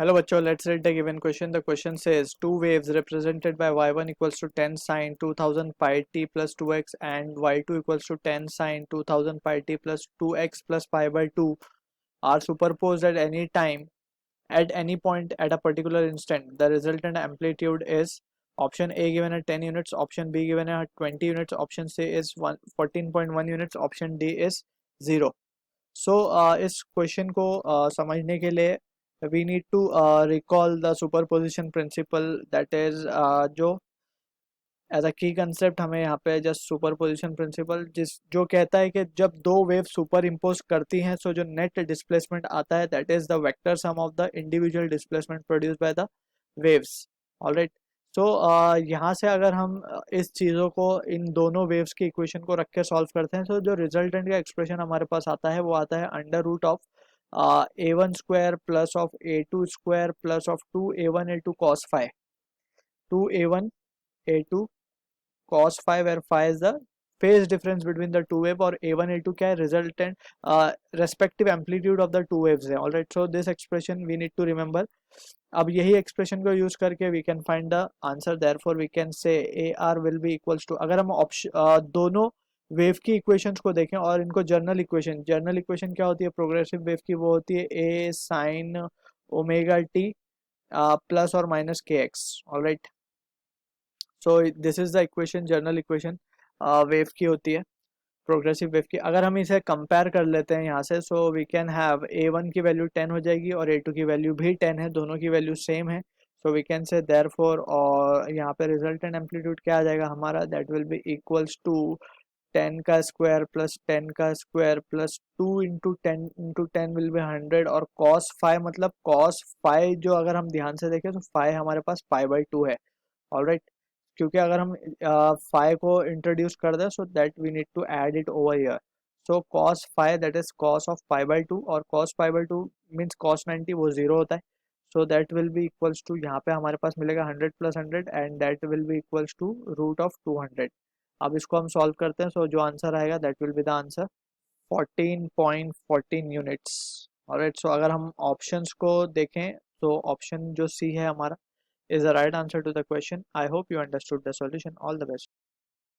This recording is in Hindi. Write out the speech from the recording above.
Hello बच्चों, let's read the given question. The question says two waves represented by y1 equals to 10 sine 2000 pi t plus 2x and y2 equals to 10 sine 2000 pi t plus 2x plus pi by 2 are superposed at any time at any point at a particular instant. The resultant amplitude is option A given at 10 units, option B given at 20 units, option C is 14.1 units, option D is 0. सो इस क्वेश्चन को समझने के लिए we need to recall the superposition principle that is जो एज अ की कंसेप्ट हमें यहाँ पे जस्ट सुपरपोजिशन प्रिंसिपल जिस जो कहता है कि जब दो वेव सुपर इम्पोज करती हैं सो जो नेट डिस्प्लेसमेंट आता है that is the vector sum of the individual displacement produce by the waves. Alright. So यहाँ से अगर हम इस चीज़ों को इन दोनों वेव्स की इक्वेशन को रख के सॉल्व करते हैं तो जो रिजल्टेंट का एक्सप्रेशन हमारे पास आता है वो आता है under root of a1 square plus of a2 square plus of 2a1 a2 cos phi. 2a1 a2 cos phi where phi is the phase difference between the two wave और a1 a2 क्या है resultant respective amplitude of the two waves है. Alright, so this expression we need to remember. अब यही एक्सप्रेशन को यूज करके we can find the answer. Therefore we can say A R will be equals to, अगर हम ऑप्शन दोनों वेव की इक्वेशंस को देखें और इनको जर्नल इक्वेशन क्या होती है प्रोग्रेसिव वेव की, वो होती है ए साइन ओमेगा टी प्लस और माइनस के x. Alright, so this is the equation, general equation wave की होती है, प्रोग्रेसिव वेव की. अगर हम इसे कंपेयर कर लेते हैं यहाँ से सो वी कैन हैव a1 की वैल्यू 10 हो जाएगी और a2 की वैल्यू भी 10 है, दोनों की वैल्यू सेम है. So we can say therefore और यहाँ पे रिजल्टेंट एम्पलीट्यूड क्या आ जाएगा हमारा, that will be equals to 10 का स्क्वायर प्लस 10 का square plus 2 into 10 will be 100 और कॉस फाइव मतलब कॉस फाइव जो अगर हम ध्यान से देखें तो फाइव हमारे पास पाई बाई 2 है. ऑलराइट, क्योंकि अगर हम फाइव को इंट्रोड्यूस कर दें so that we need to add it over here. So cos five that is cos of pi by 2 और cos pi by 2 means cos 90 वो जीरो होता है. So that will be equals to, यहाँ पे हमारे पास मिलेगा 100 plus 100 and that will be equals to root of 200. अब इसको हम सॉल्व करते हैं सो जो आंसर आएगा that will be the answer 14.14 units. Alright, so अगर हम ऑप्शंस को देखें तो ऑप्शन जो सी है हमारा is the right answer to the question. I hope you understood the solution. All the best.